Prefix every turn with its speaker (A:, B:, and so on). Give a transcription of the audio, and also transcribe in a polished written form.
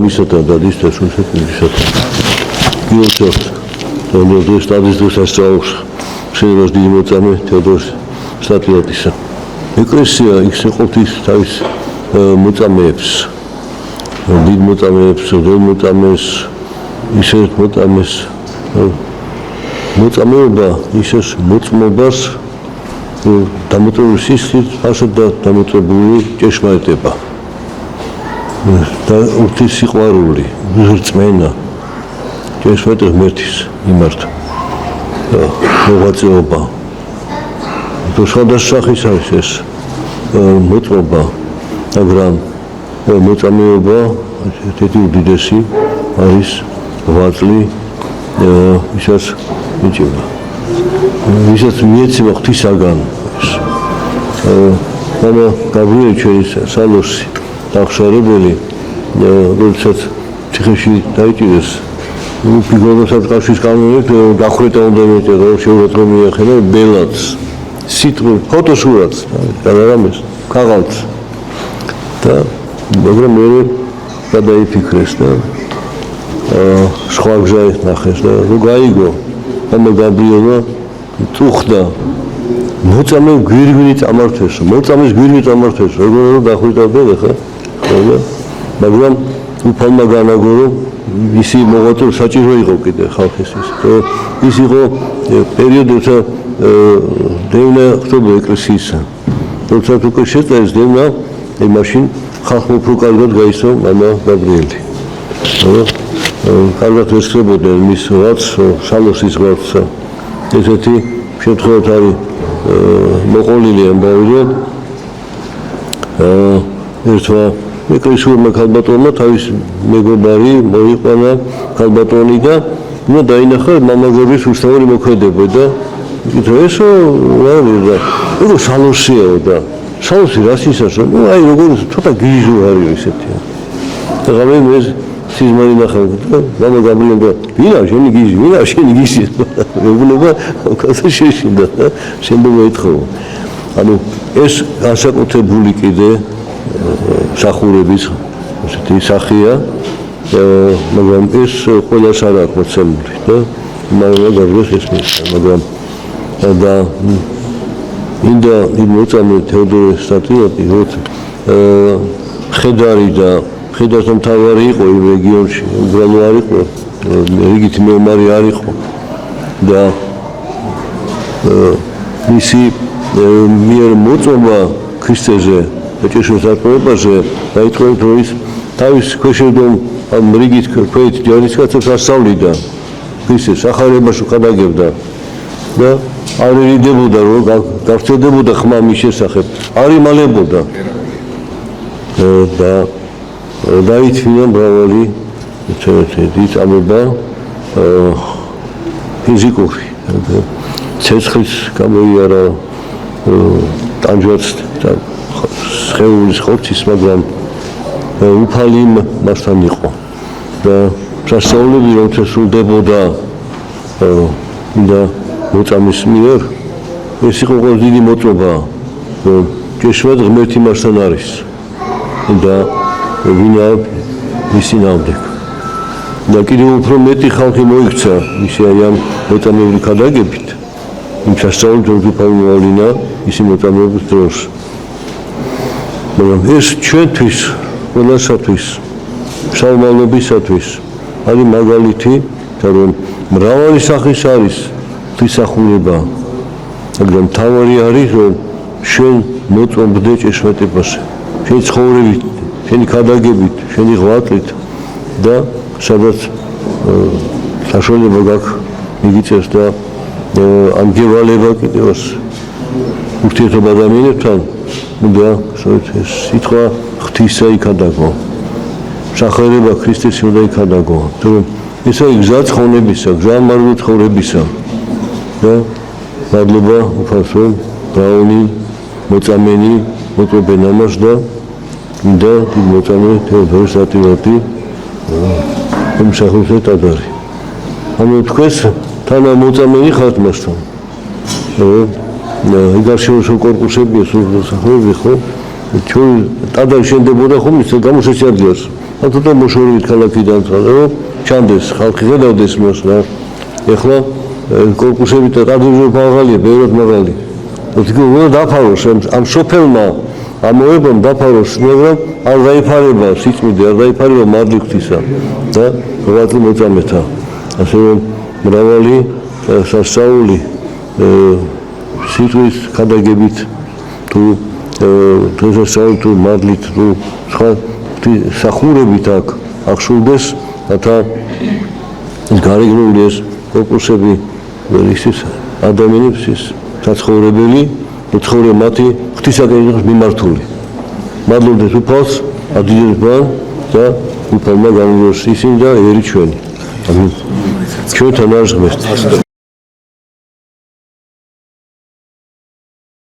A: მისათა დადისთვის მისათა გიოცოთ თეოდორ სტატისტიკას ასწავლოს შეიძლება დიდი მოწამე თეოდორ სტატიატისა ეკლესია იქ შეყოფის თავის მოწამეებს დიდ მოწამეებს ძველ მოწამეს ისეთ მოწამეს მოწამეობა ისეს მოწმობას დამოწმებული სისხლით ასეთ და დამოწმებული ჭეშმარიტება და ურთის სიყვარული, რწმენა, ჭეშმარიტ ღმერთის მიმართ მოღვაწეობა. თუ სხვადასხვა სახის არის ეს მოწმობა, მაგრამ მოწამეობა ერთ-ერთი უდიდესი არის ღვაწლი, ვისაც მიჭირდა. ვისაც მიეცემა ღვთისაგან მამა გაბრიელი ჩვენი სალოსი აღშარებელი როდესაც ციხეში დაიჭირეს ფიგურასაც კავშირის კანონით დახრეტა უნდა მიეწერა შეურაცხმო მიახენა ბელადს სიტყვი ფოტოსურათს გადაღამეს ქაღალდს და მაგრამ მე გადაიფიქრეს და სხვა გზა ნახეს და რო გაიგო მამა გაბრიელმა წუხდა მოწამე გვირგვინი წამართვეს მოწამეს გვირგვინი წამართვეს როგორ დახვიდავდნენ ხა მაგრამ უფალმა განაგო რომ ისი მოღვაწე საჭირო იყო კიდე ხალხის ის იყო პერიოდი როცა დევნა ხდება ეკლესიისა როცა უკვე შეწეს დევნა მაშინ ხალხმა უფრო კარგად გაისვა მამა გაბრიელი კარგად ესწრებოდნენ მის რაც სალოსის რაცსა ესეთი შემთხვევით არის მოყოლილი ამბავი რომ ერთმა ეკლესიურმა ქალბატონმა თავის მეგობარი მოიყვანა ქალბატონი და უნდა დაინახა მამაგობის უსწავლელი მოქმედება და იკითხა ესო რა არის და როგორ სალოსიაო და სალოსი რას ისასო ნუ აი როგორ ცოტა გიჟუ არის ესეთი და გამე სიზმარი ნახა და მამა გამილება ვინა შენი გიჟი ვინა შენი გიჟი ეგულება კაცი შეშინდა და შემდგომ ეთხოვა ანუ ეს განსაკუთრებული კიდე სახურების ესეთი სახია მაგრამ ეს ყველას არ აქვს მოცემული და მაგრამ გაგვეს ეს მაგრამ და ინდა იმოწამე თეოდორ სტატიატი როც ხედარი და ხედართან თავარი იყო იმ რეგიონში უბრალო არ იყო რიგით მეომარი არ იყო და მისი მიერ მოწმობა ქრისტეზე ჭეშმარიტებაზე დაიწყო რომ ის თავის ქვეშედომ ამ რიგით ქვეთ ჯარისკაცებს ასწავლიდა ქრისტეს ახალებას უხადაგებდა და არ ერიდებოდა რომ გავრცელდებოდა ხმა მის შესახებ არ იმალებოდა და დაითმია მრავალი დიწამება ფიზიკური ცეცხლის გამოიარა ტანჯვაც და სხეულის ხორცის მაგრამ უფალი მასთან იყო და სასწაულები როცა სრულდებოდა და მოწამის მიერ ეს იყო ყოველ დიდი მოწმობა რომ ჭეშმარიტ ღმერთი მასთან არის და ვინა მისი ნამდვილ და კიდევ უფრო მეტი ხალხი მოიქცა ისე აი ამ მოწამეური ქადაგებით იმ სასწაულით რომ უფალი მოვავლინა ისი მოწამეობის დროს მაგრამ ეს ჩვენთვის ყველასათვის საომავლობისათვის არის მაგალითი რომ მრავალი სახის არის ღვთისახურება მაგრამ თავარი არის რომ შენ მოწმობდე ჭეშმარიტებაზე შენი ცხოვრებით შენი ქადაგებით შენი ღვაწლით და სადაც საშუალება გაქვს მიგიწევს და ამგევალება კიდევ ურთიერთობა ადამიანებთან უნდა ეს სიტყვა ღვთისა იქადაგო სახარება ქრისტეს უნდა იქადაგო რომ ესა გზა ცხონებისა გზა მარგულ ცხოვრებისა და მადლობა უფალსო ბრავნი მოწამენი მოწმობენ ამას და და მოწამე თეოდორ სტატიატი მსახურზე ტაძარი ანუ თქვენს თანამოწამენი ხართ მასთან იგარშეულო კორპუსები ეს მსახურები ხო ჩვენ ტაძარი შენდებოდა ხომ ის გამოსაჭარბიას თუმცა მოშორებით ქალაქიდან რომ ჩანდეს ხალხი ხედავდეს მას რა ეხლა კორპუსები და კადრები მაღალია ბევრად მაღალი თქო დაფაროს ამ სოფელმა ამოებამ დაფაროს მაგრამ არ დაიფარება სიწმიდე არ დაიფარება მარლიქთისა და რაღაც მოწამეთა ასე რომ მრავალი სასწაული სიტყვის გადაგებით თუ დღესასწაული თუ მარლით თუ სხვა სახურებით აქ აღსრულდეს რათა გარეგნული ეს კორპუსები ისის ადამიანებს ის საცხოვრებელი უცხოური მათი ღვთისაკენ იყოს მიმართული მადლობდეს უფალს ადიდებან და უფალმა განუძლოს ისინი და ერი ჩვენი ამინ ჩვენთან არ ღმერთს